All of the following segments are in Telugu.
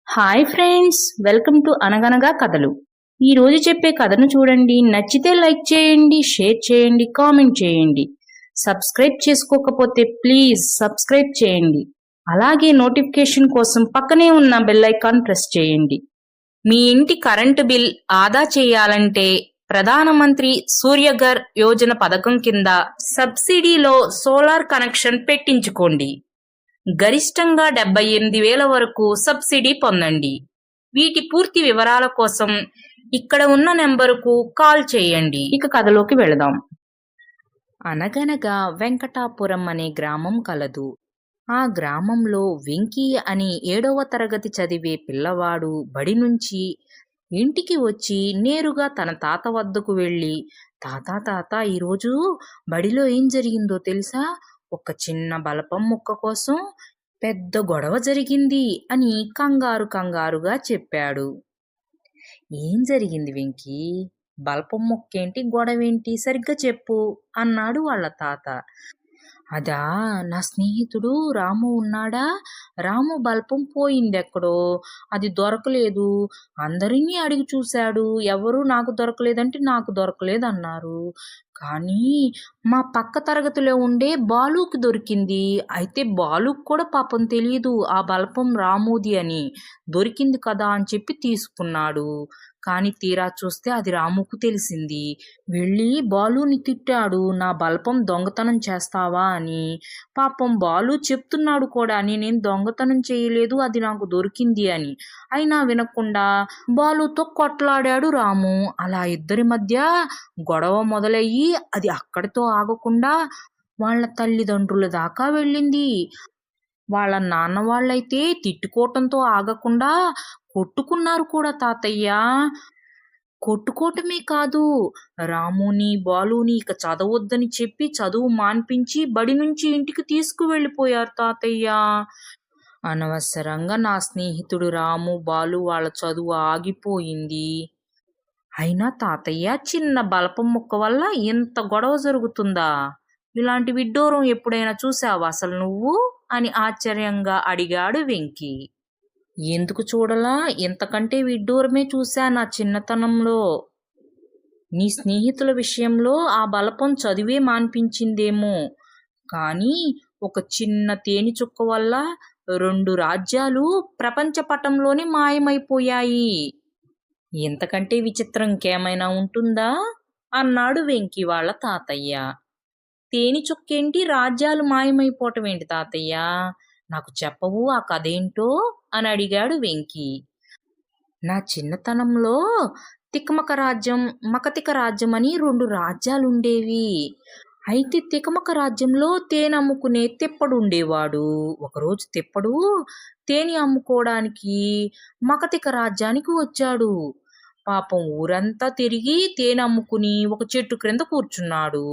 హాయ్ ఫ్రెండ్స్, వెల్కమ్ టు అనగనగా కథలు. ఈ రోజు చెప్పే కథను చూడండి. నచ్చితే లైక్ చేయండి, షేర్ చేయండి, కామెంట్ చేయండి. సబ్స్క్రైబ్ చేసుకోకపోతే ప్లీజ్ సబ్స్క్రైబ్ చేయండి. అలాగే నోటిఫికేషన్ కోసం పక్కనే ఉన్న బెల్ ఐకాన్ ప్రెస్ చేయండి. మీ ఇంటి కరెంటు బిల్ ఆదా చేయాలంటే ప్రధానమంత్రి సూర్యఘర్ యోజన పథకం కింద సబ్సిడీలో సోలార్ కనెక్షన్ పెట్టించుకోండి. గరిష్టంగా 78,000 వరకు సబ్సిడీ పొందండి. వీటి పూర్తి వివరాల కోసం ఇక్కడ ఉన్న నెంబరుకు కాల్ చేయండి. ఇక కథలోకి వెళదాం. అనగనగా వెంకటాపురం అనే గ్రామం కలదు. ఆ గ్రామంలో వెంకీ అని 7వ తరగతి చదివే పిల్లవాడు బడి నుంచి ఇంటికి వచ్చి నేరుగా తన తాత వద్దకు వెళ్ళి, తాత ఈరోజు బడిలో ఏం జరిగిందో తెలుసా? ఒక చిన్న బలపం ముక్క కోసం పెద్ద గొడవ జరిగింది అని కంగారుగా చెప్పాడు. ఏం జరిగింది వెంకీ? బలపం ముక్కేంటి, గొడవేంటి, సరిగ్గా చెప్పు అన్నాడు వాళ్ళ తాత. అదా, నా స్నేహితుడు రాము ఉన్నాడా? రాము బల్బం పోయిందెక్కడో, అది దొరకలేదు. అందరినీ అడిగి చూశాడు, ఎవరూ నాకు దొరకలేదంటే నాకు దొరకలేదన్నారు. కానీ మా పక్క తరగతిలో ఉండే బాలుకి దొరికింది. అయితే బాలుకు కూడా పాపం తెలియదు ఆ బల్బం రాముది అని. దొరికింది కదా అని చెప్పి తీసుకున్నాడు. కానీ తీరా చూస్తే అది రాముకు తెలిసింది. వెళ్ళి బాలుని తిట్టాడు, నా బల్బం దొంగతనం చేస్తావా అని. పాపం బాలు చెప్తున్నాడు కూడా, నేనేం దొంగతనం చేయలేదు, అది నాకు దొరికింది అని. అయినా వినకుండా బాలుతో కొట్లాడాడు రాము. అలా ఇద్దరి మధ్య గొడవ మొదలయ్యి అది అక్కడితో ఆగకుండా వాళ్ళ తల్లిదండ్రుల దాకా వెళ్ళింది. వాళ్ళ నాన్న వాళ్ళైతే తిట్టుకోవటంతో ఆగకుండా కొట్టుకున్నారు కూడా తాతయ్య. కొట్టుకోవటమే కాదు, రాముని బాలుని ఇక చదవొద్దని చెప్పి చదువు మాన్పించి బడి నుంచి ఇంటికి తీసుకువెళ్ళిపోయారు తాతయ్య. అనవసరంగా నా స్నేహితుడు రాము బాలు వాళ్ళ చదువు ఆగిపోయింది. అయినా తాతయ్య, చిన్న బలపం ముక్క వల్ల ఇంత గొడవ జరుగుతుందా? ఇలాంటి విడ్డూరం ఎప్పుడైనా చూసావా అసలు నువ్వు అని ఆశ్చర్యంగా అడిగాడు వెంకీ. ఎందుకు చూడలా? ఇంతకంటే విడ్డూరమే చూశా నా చిన్నతనంలో. నీ స్నేహితుల విషయంలో ఆ బలపం చదివే మాన్పించిందేమో, కానీ ఒక చిన్న తేనె చుక్క వల్ల 2 రాజ్యాలు ప్రపంచ పటంలోనే మాయమైపోయాయి. ఇంతకంటే విచిత్రం ఇంకేమైనా ఉంటుందా అన్నాడు వెంకీ వాళ్ళ తాతయ్య. తేనె చుక్కేంటి, రాజ్యాలు మాయమైపోవటం ఏంటి తాతయ్య? నాకు చెప్పవు ఆ కథేంటో అని అడిగాడు వెంకీ. నా చిన్నతనంలో తికమక రాజ్యం, మకతిక రాజ్యం అని 2 రాజ్యాలుండేవి. అయితే తికమక రాజ్యంలో తేనె అమ్ముకునే తిప్పడు ఉండేవాడు. ఒకరోజు తిప్పడు తేనె అమ్ముకోవడానికి మకతిక రాజ్యానికి వచ్చాడు. పాపం ఊరంతా తిరిగి తేనె అమ్ముకుని ఒక చెట్టు క్రింద కూర్చున్నాడు.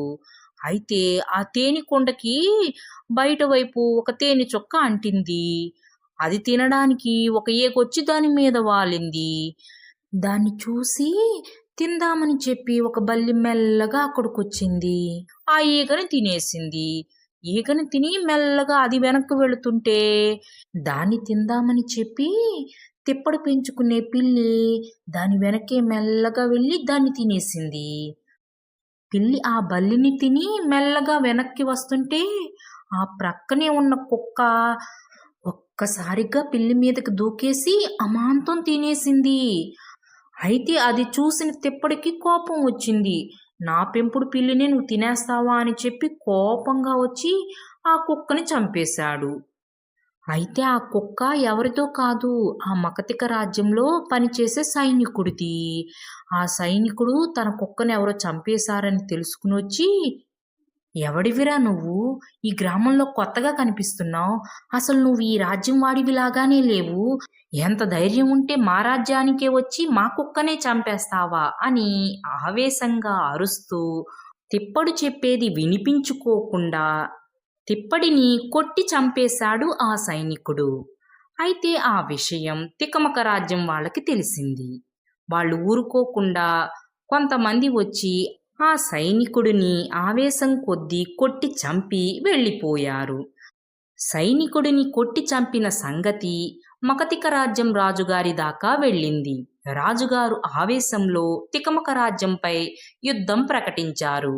అయితే ఆ తేనె కొండకి బయట వైపు ఒక తేనె చుక్క అంటింది. అది తినడానికి ఒక ఏకొచ్చి దాని మీద వాలింది. దాన్ని చూసి తిందామని చెప్పి ఒక బల్లి మెల్లగా అక్కడికొచ్చింది. ఆ ఈగని తినేసింది. ఈగని తిని మెల్లగా అది వెనక్కి వెళుతుంటే దాన్ని తిందామని చెప్పి తిప్పడు పెంచుకునే పిల్లి దాని వెనకే మెల్లగా వెళ్ళి దాన్ని తినేసింది. పిల్లి ఆ బల్లిని తిని మెల్లగా వెనక్కి వస్తుంటే ఆ ప్రక్కనే ఉన్న కుక్క ఒక్కసారిగా పిల్లి మీదకి దూకేసి అమాంతం తినేసింది. అయితే అది చూసిన తిప్పడికి కోపం వచ్చింది. నా పెంపుడు పిల్లిని నువ్వు తినేస్తావా అని చెప్పి కోపంగా వచ్చి ఆ కుక్కని చంపేశాడు. అయితే ఆ కుక్క ఎవరితో కాదు, ఆ మకతిక రాజ్యంలో పనిచేసే సైనికుడిది. ఆ సైనికుడు తన కుక్కని ఎవరో చంపేశారని తెలుసుకుని వచ్చి, ఎవడివిరా నువ్వు? ఈ గ్రామంలో కొత్తగా కనిపిస్తున్నావు. అసలు నువ్వు ఈ రాజ్యం వాడివిలాగానే లేవు. ఎంత ధైర్యం ఉంటే మా రాజ్యానికే వచ్చి మా కుక్కనే చంపేస్తావా అని ఆవేశంగా అరుస్తూ తిప్పడు చెప్పేది వినిపించుకోకుండా తిప్పడిని కొట్టి చంపేశాడు ఆ సైనికుడు. అయితే ఆ విషయం తికమక రాజ్యం వాళ్ళకి తెలిసింది. వాళ్ళు ఊరుకోకుండా కొంతమంది వచ్చి ఆ సైనికుడిని ఆవేశం కొద్దీ కొట్టి చంపి వెళ్ళిపోయారు. సైనికుడిని కొట్టి చంపిన సంగతి మకతిక రాజ్యం రాజుగారి దాకా వెళ్ళింది. రాజుగారు ఆవేశంలో తికమక రాజ్యంపై యుద్ధం ప్రకటించారు.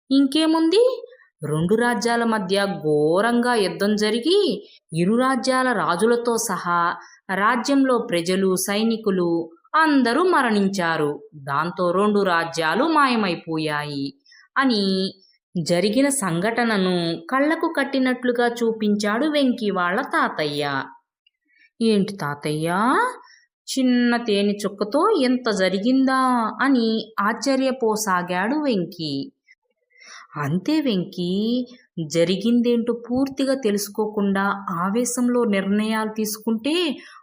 ఇంకేముంది, రెండు రాజ్యాల మధ్య ఘోరంగా యుద్ధం జరిగి ఇరు రాజ్యాల రాజులతో సహా రాజ్యంలో ప్రజలు, సైనికులు అందరూ మరణించారు. దాంతో రెండు రాజ్యాలు మాయమైపోయాయి అని జరిగిన సంఘటనను కళ్ళకు కట్టినట్లుగా చూపించాడు వెంకీ వాళ్ళ తాతయ్య. ఏంటి తాతయ్య, చిన్న తేనె చుక్కతో ఎంత జరిగిందా అని ఆశ్చర్యపోసాగాడు వెంకీ. అంతే వెంకీ, జరిగిందేంటో పూర్తిగా తెలుసుకోకుండా ఆవేశంలో నిర్ణయాలు తీసుకుంటే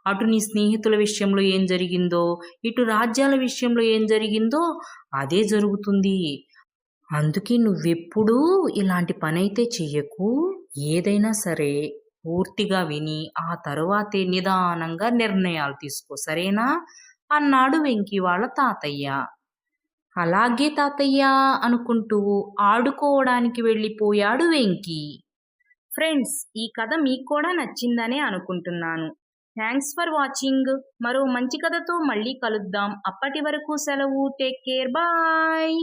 అటు నీ స్నేహితుల విషయంలో ఏం జరిగిందో, ఇటు రాజ్యాల విషయంలో ఏం జరిగిందో అదే జరుగుతుంది. అందుకే నువ్వెప్పుడూ ఇలాంటి పనైతే చెయ్యకు. ఏదైనా సరే పూర్తిగా విని ఆ తరువాతే నిదానంగా నిర్ణయాలు తీసుకో, సరేనా అన్నాడు వెంకీ వాళ్ళ తాతయ్య. అలాగే తాతయ్య అనుకుంటూ ఆడుకోవడానికి వెళ్ళిపోయాడు వెంకీ. ఫ్రెండ్స్, ఈ కథ మీకు కూడా నచ్చిందనే అనుకుంటున్నాను. Thanks for watching. మరో మంచి కథతో మళ్ళీ కలుద్దాం. అప్పటి వరకు సెలవు. Take care. బాయ్.